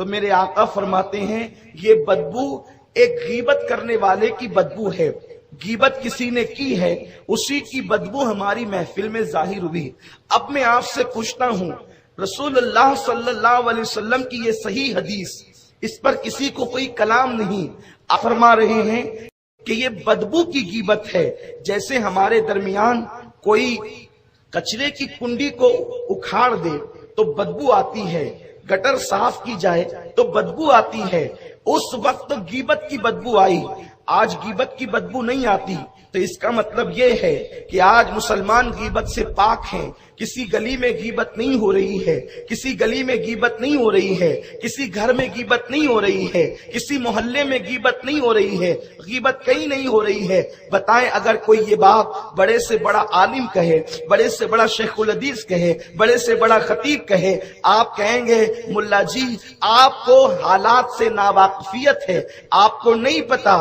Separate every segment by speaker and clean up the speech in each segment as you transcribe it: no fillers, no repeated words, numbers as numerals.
Speaker 1: تو میرے آقا فرماتے ہیں یہ بدبو ایک غیبت کرنے والے کی بدبو ہے، غیبت کسی نے کی ہے اسی کی بدبو ہماری محفل میں ظاہر ہوئی۔ اب میں آپ سے پوچھتا ہوں، رسول اللہ صلی اللہ علیہ وسلم کی یہ صحیح حدیث، اس پر کسی کو کوئی کلام نہیں، آپ فرما رہے ہیں کہ یہ بدبو کی غیبت ہے۔ جیسے ہمارے درمیان کوئی کچرے کی کنڈی کو اکھاڑ دے تو بدبو آتی ہے، گٹر صاف کی جائے تو بدبو آتی ہے، اس وقت غیبت کی بدبو آئی، آج غیبت کی بدبو نہیں آتی۔ تو اس کا مطلب یہ ہے کہ آج مسلمان غیبت سے پاک ہیں، کسی گلی میں غیبت نہیں ہو رہی ہے، کسی گلی میں غیبت نہیں ہو رہی ہے، کسی گھر میں غیبت نہیں ہو رہی ہے، کسی محلے میں غیبت نہیں ہو رہی ہے، غیبت کہیں نہیں ہو رہی ہے۔ بتائیں اگر کوئی یہ بات بڑے سے بڑا عالم کہے، بڑے سے بڑا شیخ الحدیث کہے، بڑے سے بڑا خطیب کہے، آپ کہیں گے ملا جی آپ کو حالات سے ناواقفیت ہے، آپ کو نہیں پتا،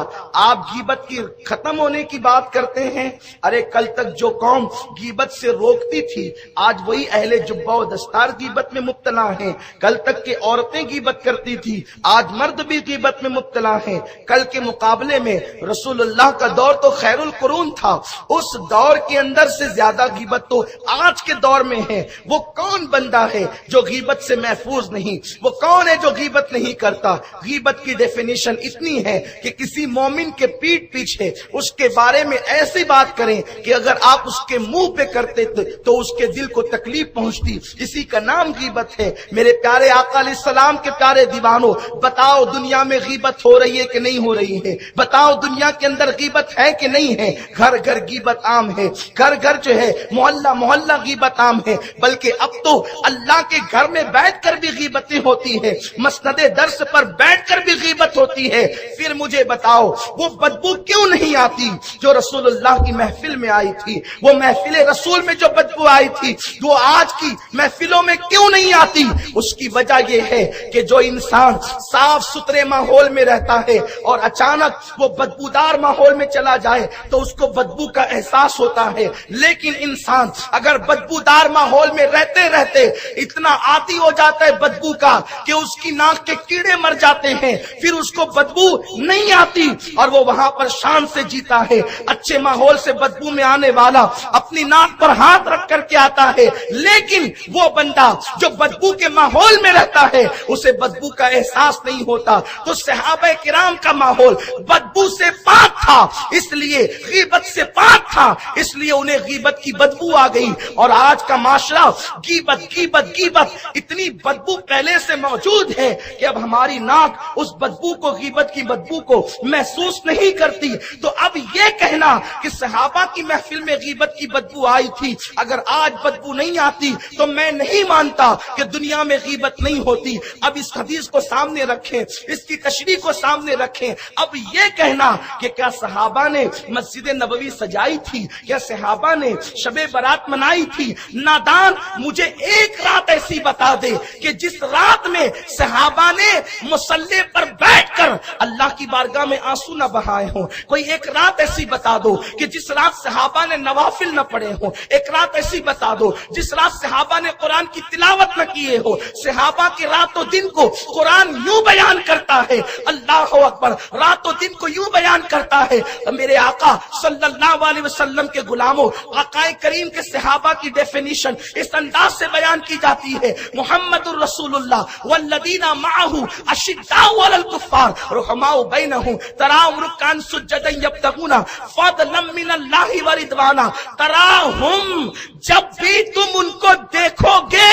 Speaker 1: آپ غیبت کی ختم ہونے کی بات کرتے ہیں۔ ارے کل تک جو قوم غیبت سے روکتی تھی آج وہی اہل جبہ و دستار غیبت میں مبتلا ہیں۔ کل تک کے عورتیں غیبت کرتی تھی آج مرد بھی غیبت میں مبتلا ہیں۔ کل کے مقابلے میں رسول اللہ کا دور تو خیر القرون تھا، اس دور کے اندر سے زیادہ غیبت تو آج کے دور میں ہے۔ وہ کون بندہ ہے جو غیبت سے محفوظ نہیں؟ وہ کون ہے جو غیبت نہیں کرتا؟ غیبت کی ڈیفینیشن اتنی ہے کہ کسی مومن کے پیٹ پیچھے اس کے بارے میں ایسی بات کریں کہ اگر آپ اس کے منہ پہ کرتے تو اس کے دل کو تکلیف پہنچتی، اسی کا نام غیبت ہے۔ میرے پیارے آقا علیہ السلام کے پیارے دیوانوں، بتاؤ دنیا میں غیبت ہو رہی ہے کہ نہیں ہو رہی ہے؟ بتاؤ دنیا کے اندر غیبت ہے کہ نہیں ہے؟ گھر گھر غیبت عام ہے، گھر گھر جو ہے محلہ محلہ غیبت عام ہے، بلکہ اب تو اللہ کے گھر میں بیٹھ کر بھی غیبتیں ہوتی ہے، مسند درس پر بیٹھ کر بھی غیبت ہوتی ہے۔ پھر مجھے بتاؤ وہ بدبو کیوں نہیں آتی جو رسول اللہ کی محفل میں آئی تھی؟ وہ محفل رسول میں جو بدبو آئی تھی وہ آج کی محفلوں میں کیوں نہیں آتی؟ اس کی وجہ یہ ہے کہ جو انسان صاف ستھرے ماحول میں رہتا ہے اور اچانک وہ بدبودار ماحول میں چلا جائے تو اس کو بدبو کا احساس ہوتا ہے، لیکن انسان اگر بدبودار ماحول میں رہتے رہتے اتنا عادی ہو جاتا ہے بدبو کا کہ اس کی ناک کے کیڑے مر جاتے ہیں، پھر اس کو بدبو نہیں آتی اور وہ وہاں پر شان سے جیتا ہے۔ اچھے ماحول سے بدبو میں آنے والا اپنی ناک پر ہاتھ رکھ کر کے آتا ہے، لیکن وہ بندہ جو بدبو کے ماحول میں رہتا ہے اسے بدبو کا احساس نہیں ہوتا۔ تو صحابہ کرام کا ماحول بدبو سے پاک تھا، اس لیے غیبت سے پاک تھا، اس لیے انہیں غیبت کی بدبو آ گئی۔ اور آج کا معاشرہ غیبت غیبت غیبت اتنی بدبو پہلے سے موجود ہے کہ اب ہماری ناک اس بدبو کو، غیبت کی بدبو کو محسوس نہیں کرتی۔ تو اب یہ کہنا کہ صحابہ کی محفل میں غیبت کی بدبو آئی تھی، اگر آج بدبو نہیں آتی تو میں نہیں مانتا کہ دنیا میں غیبت نہیں ہوتی۔ اب اس حدیث کو سامنے رکھیں، اس کی تشریح کو سامنے رکھیں۔ اب یہ کہنا کہ کیا صحابہ نے مسجد نبوی سجائی تھی، کیا صحابہ نے شب برات منائی تھی؟ نادان مجھے ایک رات ایسی بتا دے کہ جس رات میں صحابہ نے مصلی پر بیٹھ کر اللہ کی بارگاہ میں آنسو نہ بہائے ہوں۔ کوئی ایک رات ایسی بتا دو کہ جس رات صحابہ نے نوافل نہ پڑھے ہوں۔ ایک رات ایسی بتا دو جس رات صحابہ نے قرآن کی تلاوت نہ کیے ہو۔ صحابہ کے رات و دن کو قرآن یوں بیان کرتا ہے، اللہ اکبر، رات و دن کو یوں بیان کرتا ہے۔ میرے آقا صلی اللہ علیہ وسلم کے غلاموں، آقا کریم کے صحابہ کی ڈیفینیشن اس انداز سے بیان کی جاتی ہے، محمد الرسول اللہ والذین معہ اشداء علی الکفار رحماء بینہم تراہم رکعا سجدا یبتغون فضلا من اللہ ورضوانا۔ تراہم، جب بھی تم ان کو دیکھو گے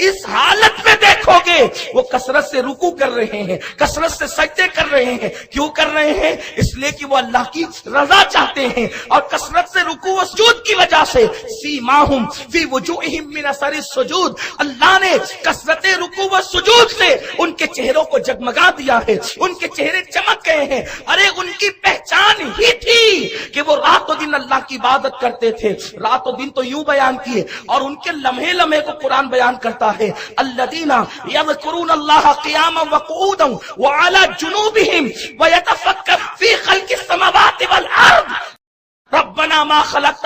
Speaker 1: اس حالت میں دیکھو گے وہ کثرت سے رکوع کر رہے ہیں، کثرت سے سجدے کر رہے ہیں۔ کیوں کر رہے ہیں؟ اس لیے کہ وہ اللہ کی رضا چاہتے ہیں، اور کثرت سے رکوع و سجود کی وجہ سے سیماہم فی وجوہہم من اثر السجود، اللہ نے کثرت رکوع و سجود سے ان کے چہروں کو جگمگا دیا ہے، ان کے چہرے چمک گئے ہیں۔ ارے ان کی پہچان ہی تھی کہ وہ رات و دن اللہ کی عبادت کرتے تھے۔ رات و دن تو یوں بیان کیے، اور ان کے لمحے لمحے کو قرآن بیان کرتا ہے، الذین یذکرون اللہ قیاما وقعودا وعلی جنوبہم ویتفکرون فی خلق السماوات والارض ربنا ما خلقت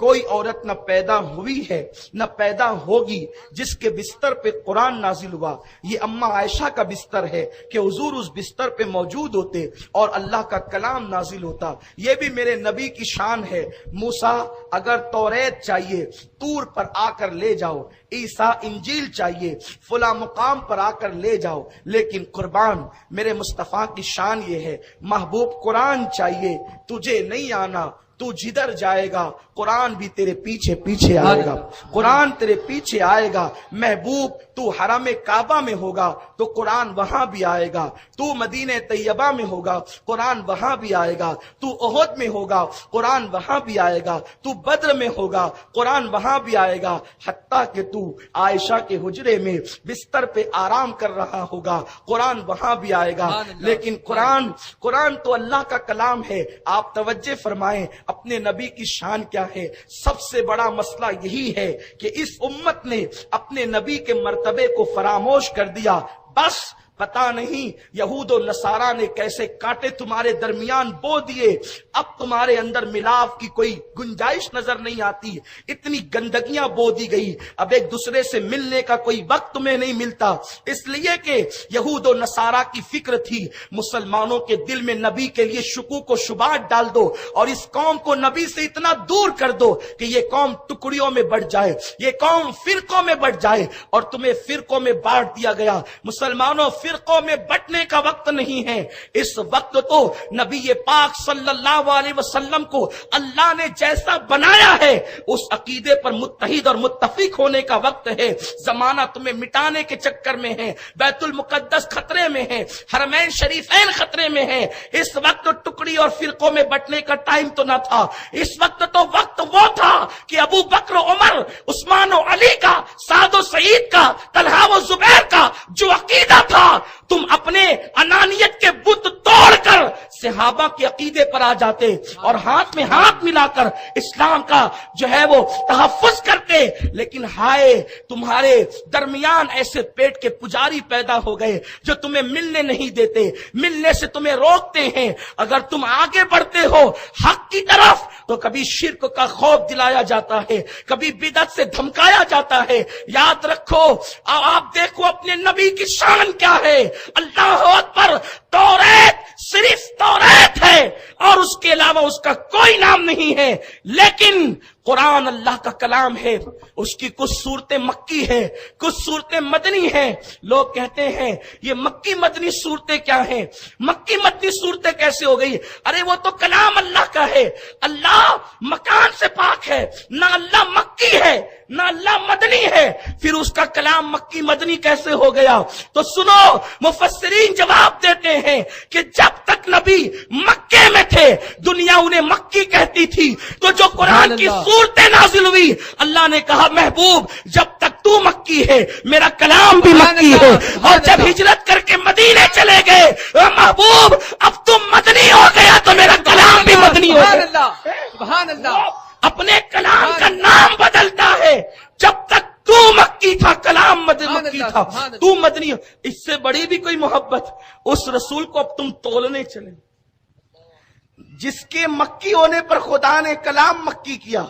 Speaker 1: کوئی عورت نہ پیدا ہوئی ہے نہ پیدا ہوگی جس کے بستر پہ قرآن نازل ہوا۔ یہ اماں عائشہ کا بستر ہے کہ حضور اس بستر پہ موجود ہوتے اور اللہ کا کلام نازل ہوتا۔ یہ بھی میرے نبی کی شان ہے۔ موسیٰ اگر توریت چاہیے طور پر آ کر لے جاؤ، عیسیٰ انجیل چاہیے فلاں مقام پر آ کر لے جاؤ، لیکن قربان میرے مصطفیٰ کی شان یہ ہے، محبوب قرآن چاہیے تجھے نہیں آنا، تو جدھر جائے گا قرآن بھی تیرے پیچھے پیچھے آئے گا، قرآن تیرے پیچھے آئے گا۔ محبوب تو حرم کعبہ میں ہوگا تو قرآن وہاں بھی آئے گا، تو مدینہ طیبہ میں ہوگا قرآن وہاں بھی آئے گا، تو احد میں ہوگا قرآن وہاں بھی آئے گا، تو بدر میں ہوگا قرآن وہاں بھی آئے گا، حتیٰ کہ تو عائشہ کے حجرے میں بستر پہ آرام کر رہا ہوگا قرآن وہاں بھی آئے گا۔ لیکن قرآن تو اللہ کا کلام ہے۔ آپ توجہ فرمائیں اپنے نبی کی شان کیا ہے۔ سب سے بڑا مسئلہ یہی ہے کہ اس امت نے اپنے نبی کے مرتبے کو فراموش کر دیا۔ بس پتا نہیں یہود و نصارہ نے کیسے کانٹے تمہارے درمیان بو دیے، اب تمہارے اندر ملاپ کی کوئی گنجائش نظر نہیں آتی، اتنی گندگیاں بو دی گئی، اب ایک دوسرے سے ملنے کا کوئی وقت تمہیں نہیں ملتا، اس لیے کہ یہود و نصارہ کی فکر تھی مسلمانوں کے دل میں نبی کے لیے شکوک و شبہات ڈال دو اور اس قوم کو نبی سے اتنا دور کر دو کہ یہ قوم ٹکڑیوں میں بٹ جائے، یہ قوم فرقوں میں بٹ جائے، اور تمہیں فرقوں میں بانٹ دیا گیا۔ مسلمانوں فرقوں میں بٹنے کا وقت نہیں ہے، اس وقت تو نبی پاک صلی اللہ علیہ وسلم کو اللہ نے جیسا بنایا ہے اس عقیدے پر متحد اور متفق ہونے کا وقت ہے۔ زمانہ تمہیں مٹانے کے چکر میں ہے، بیت المقدس خطرے میں ہے، حرمین شریفین خطرے میں ہے۔ اس وقت ٹکڑی اور فرقوں میں بٹنے کا ٹائم تو نہ تھا، اس وقت تو وقت وہ تھا کہ ابو بکر عمر عثمان و علی کا، سعد و سعید کا، طلحہ و زبیر کا جو عقیدہ تھا تم اپنے انانیت کے بت توڑ کر صحابہ کے عقیدے پر آ جاتے اور ہاتھ میں ہاتھ ملا کر اسلام کا جو ہے وہ تحفظ کرتے۔ لیکن ہائے تمہارے درمیان ایسے پیٹ کے پجاری پیدا ہو گئے جو تمہیں ملنے نہیں دیتے، ملنے سے تمہیں روکتے ہیں۔ اگر تم آگے بڑھتے ہو حق کی طرف تو کبھی شرک کا خوف دلایا جاتا ہے، کبھی بدعت سے دھمکایا جاتا ہے۔ یاد رکھو، آپ دیکھو اپنے نبی کی شان کیا ہے۔ اللہ اکبر، توریت صرف توریت ہے اور اس کے علاوہ اس کا کوئی نام نہیں ہے، لیکن قرآن اللہ کا کلام ہے، اس کی کچھ صورتیں مکی ہیں، کچھ صورتیں مدنی ہیں۔ لوگ کہتے ہیں یہ مکی مدنی صورتیں کیا ہیں، مکی مدنی صورتیں کیسے ہو گئی؟ ارے وہ تو کلام اللہ کا ہے، اللہ مکان سے پاک ہے، نہ اللہ مکی ہے نہ اللہ مدنی ہے، پھر اس کا کلام مکی مدنی کیسے ہو گیا؟ تو سنو، مفسرین جواب دیتے ہیں کہ جب تک نبی مکے میں تھے دنیا انہیں مکی کہتی تھی، تو جو قرآن کی صورتیں نازل ہوئی اللہ نے کہا محبوب جب تک تو مکی ہے میرا کلام بھی مکی ہے، اور جب ہجرت کر کے مدینے چلے گئے محبوب اب تم مدنی ہو گیا تو میرا کلام بھی مدنی ہو گیا۔
Speaker 2: سبحان اللہ،
Speaker 1: اپنے کلام کا نام بدلتا ہے، جب تک تو مکی تھا کلام مکی تھا، تو مدنی۔ اس سے بڑی بھی کوئی محبت اس رسول کو اب تم تولنے چلے جس کے مکی ہونے پر خدا نے کلام مکی کیا،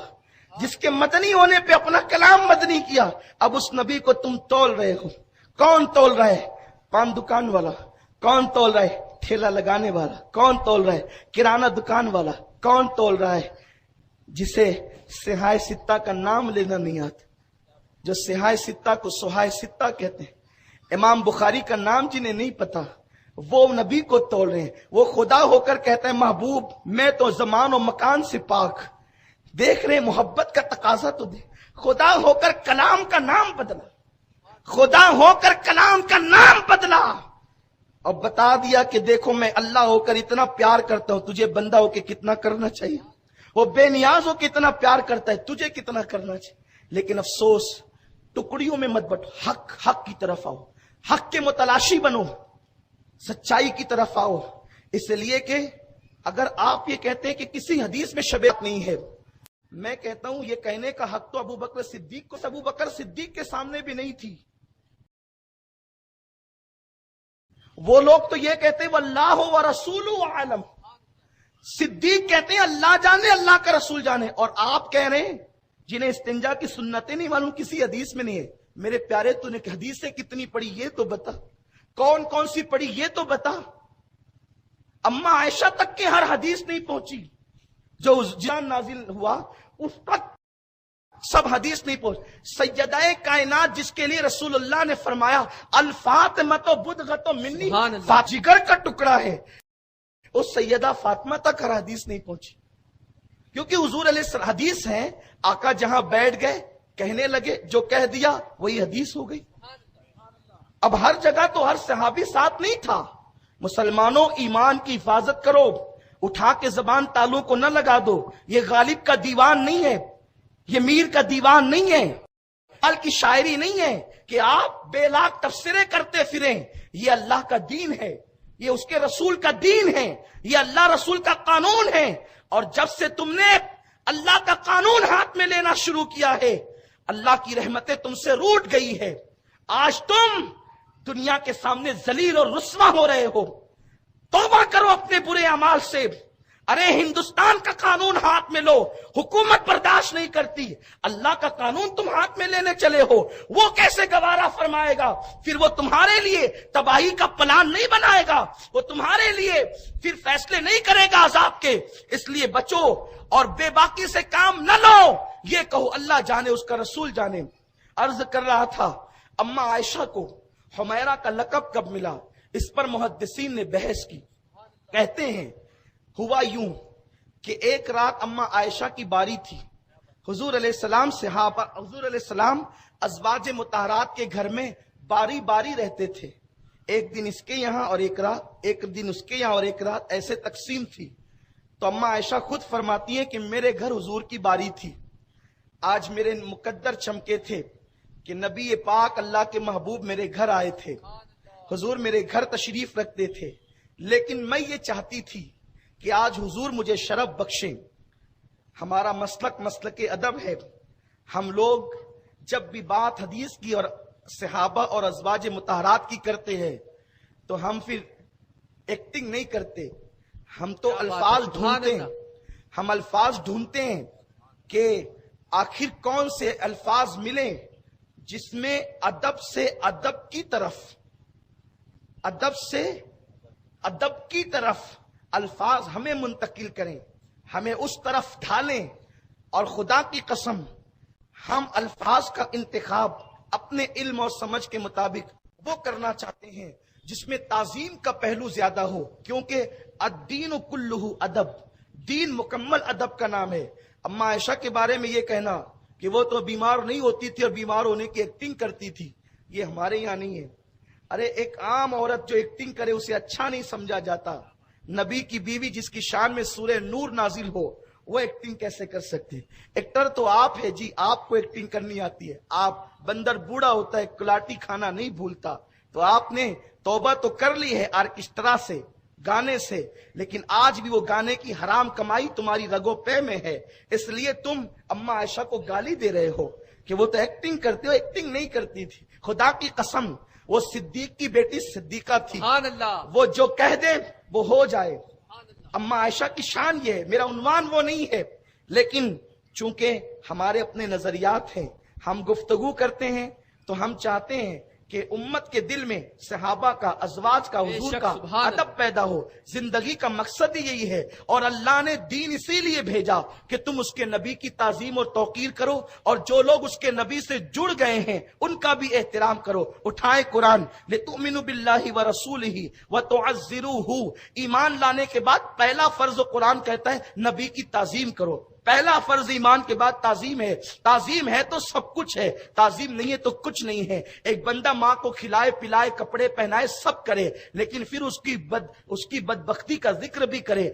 Speaker 1: جس کے مدنی ہونے پہ اپنا کلام مدنی کیا، اب اس نبی کو تم تول رہے ہو۔ کون تول رہا ہے؟ پان دکان والا۔ کون تول رہا ہے؟ ٹھیلا لگانے والا۔ کون تول رہا ہے؟ کرانہ دکان والا۔ کون تول رہا ہے؟ جسے سہائے ستہ کا نام لینا نہیں آتا، جو سہائے ستہ کو سہائے ستہ کہتے ہیں، امام بخاری کا نام جنہیں نہیں پتا وہ نبی کو تول رہے ہیں۔ وہ خدا ہو کر کہتا ہے محبوب میں تو زمان و مکان سے پاک۔ دیکھ رہے محبت کا تقاضا تو دے، خدا ہو کر کلام کا نام بدلا، خدا ہو کر کلام کا نام بدلا اور بتا دیا کہ دیکھو میں اللہ ہو کر اتنا پیار کرتا ہوں، تجھے بندہ ہو کے کتنا کرنا چاہیے۔ وہ بے نیاز ہو کے اتنا پیار کرتا ہے، تجھے کتنا کرنا چاہیے۔ لیکن افسوس ٹکڑیوں میں مت بٹو، حق کی طرف آؤ، حق کے متلاشی بنو، سچائی کی طرف آؤ۔ اس لیے کہ اگر آپ یہ کہتے ہیں کہ کسی حدیث میں شبیہت نہیں ہے، میں کہتا ہوں یہ کہنے کا حق تو ابو بکر صدیق کو، ابو بکر صدیق کے سامنے بھی نہیں تھی۔ وہ لوگ تو یہ کہتے واللہ و رسولہ عالم، صدیق کہتے ہیں اللہ جانے اللہ کا رسول جانے، اور آپ کہہ رہے ہیں جنہیں استنجا کی سنتیں نہیں معلوم، کسی حدیث میں نہیں ہے۔ میرے پیارے تو نے حدیثیں کتنی پڑھی یہ تو بتا، کون کون سی پڑھی یہ تو بتا۔ اما عائشہ تک کے ہر حدیث نہیں پہنچی، جو جان نازل ہوا اس تک سب حدیث نہیں پہنچ۔ سیدہ کائنات جس کے لیے رسول اللہ نے فرمایا الفاطمۃ بدغۃ منی، جگر کا ٹکڑا ہے، اس سیدہ فاطمہ تک ہر حدیث نہیں پہنچی، کیونکہ حضور علیہ السلام حدیث ہیں، آقا جہاں بیٹھ گئے کہنے لگے، جو کہہ دیا وہی حدیث ہو گئی۔ اب ہر جگہ تو ہر صحابی ساتھ نہیں تھا۔ مسلمانوں ایمان کی حفاظت کرو، اٹھا کے زبان تالوں کو نہ لگا دو، یہ غالب کا دیوان نہیں ہے، یہ میر کا دیوان نہیں ہے، ال کی شاعری نہیں ہے کہ آپ بے لاکھ تفسیریں کرتے پھریں۔ یہ اللہ کا دین ہے، یہ اس کے رسول کا دین ہے، یہ اللہ رسول کا قانون ہے، اور جب سے تم نے اللہ کا قانون ہاتھ میں لینا شروع کیا ہے، اللہ کی رحمتیں تم سے روٹ گئی ہے۔ آج تم دنیا کے سامنے ذلیل اور رسوا ہو رہے ہو، توبہ کرو اپنے برے اعمال سے۔ ارے ہندوستان کا قانون ہاتھ میں لو، حکومت برداشت نہیں کرتی، اللہ کا قانون تم ہاتھ میں لینے چلے ہو، وہ کیسے گوارا فرمائے گا؟ پھر وہ تمہارے لیے تباہی کا پلان نہیں بنائے گا، وہ تمہارے لیے پھر فیصلے نہیں کرے گا عذاب کے۔ اس لیے بچو اور بے باکی سے کام نہ لو، یہ کہو اللہ جانے اس کا رسول جانے۔ عرض کر رہا تھا اما عائشہ کو حمیرہ کا لقب کب ملا، اس پر محدثین نے بحث کی۔ کہتے ہیں ہوا یوں کہ ایک رات اما عائشہ کی باری تھی، حضور علیہ السلام صحابہ، حضور علیہ السلام ازواج مطہرات کے گھر میں باری باری رہتے تھے، ایک دن اس کے یہاں اور ایک دن اس کے یہاں اور ایک رات ایسے تقسیم تھی۔ تو اما عائشہ خود فرماتی ہیں کہ میرے گھر حضور کی باری تھی، آج میرے مقدر چمکے تھے کہ نبی پاک اللہ کے محبوب میرے گھر آئے تھے، حضور میرے گھر تشریف رکھتے تھے، لیکن میں یہ چاہتی تھی کہ آج حضور مجھے شرف بخشیں۔ ہمارا مسلک ادب ہے، ہم لوگ جب بھی بات حدیث کی اور صحابہ اور ازواج مطہرات کی کرتے ہیں تو ہم پھر ایکٹنگ نہیں کرتے، ہم تو الفاظ ڈھونڈتے ہیں، ہم الفاظ ڈھونڈتے ہیں کہ آخر کون سے الفاظ ملیں جس میں ادب سے ادب کی طرف الفاظ ہمیں منتقل کریں، ہمیں اس طرف ڈھالیں۔ اور خدا کی قسم ہم الفاظ کا انتخاب اپنے علم اور سمجھ کے مطابق وہ کرنا چاہتے ہیں جس میں تعظیم کا پہلو زیادہ ہو، کیونکہ الدین کلہ ادب، دین مکمل ادب کا نام ہے۔ اما عائشہ کے بارے میں یہ کہنا کہ وہ تو بیمار نہیں ہوتی تھی اور بیمار ہونے کی ایکٹنگ کرتی تھی، یہ ہمارے یہاں نہیں ہے۔ ارے ایک عام عورت جو ایکٹنگ کرے اسے اچھا نہیں سمجھا جاتا، نبی کی بیوی جس کی شان میں سورہ نور نازل ہو وہ ایکٹنگ کیسے کر سکتے؟ ایکٹر تو آپ ہے جی، آپ کو ایکٹنگ کرنی آتی ہے، آپ بندر بوڑھا ہوتا ہے کلاٹی کھانا نہیں بھولتا، تو آپ نے توبہ تو کر لی ہے آرکسٹرا سے، گانے سے، لیکن آج بھی وہ گانے کی حرام کمائی تمہاری رگوں پہ میں ہے، اس لیے تم اما عائشہ کو گالی دے رہے ہو کہ وہ تو ایکٹنگ کرتے ہو، ایکٹنگ نہیں کرتی تھی۔ خدا کی قسم وہ صدیق کی بیٹی صدیقہ تھی، وہ جو کہہ دے وہ ہو جائے۔ اما عائشہ کی شان یہ ہے، میرا عنوان وہ نہیں ہے، لیکن چونکہ ہمارے اپنے نظریات ہیں، ہم گفتگو کرتے ہیں تو ہم چاہتے ہیں کہ امت کے دل میں صحابہ کا، ازواج کا، حضور کا ادب پیدا ہو۔ زندگی کا مقصد ہی یہی ہے، اور اللہ نے دین اسی لیے بھیجا کہ تم اس کے نبی کی تعظیم اور توقیر کرو، اور جو لوگ اس کے نبی سے جڑ گئے ہیں ان کا بھی احترام کرو۔ اٹھائے قرآن، لِتُؤْمِنُوا بِاللَّهِ وَرَسُولِهِ وَتُعَزِّرُوهُ، ایمان لانے کے بعد پہلا فرض قرآن کہتا ہے نبی کی تعظیم کرو۔ پہلا فرض ایمان کے بعد تعظیم ہے، تعظیم ہے تو سب کچھ ہے، تعظیم نہیں ہے تو کچھ نہیں ہے۔ ایک بندہ ماں کو کھلائے پلائے کپڑے پہنائے سب کرے، لیکن پھر اس کی بدبختی کا ذکر بھی کرے،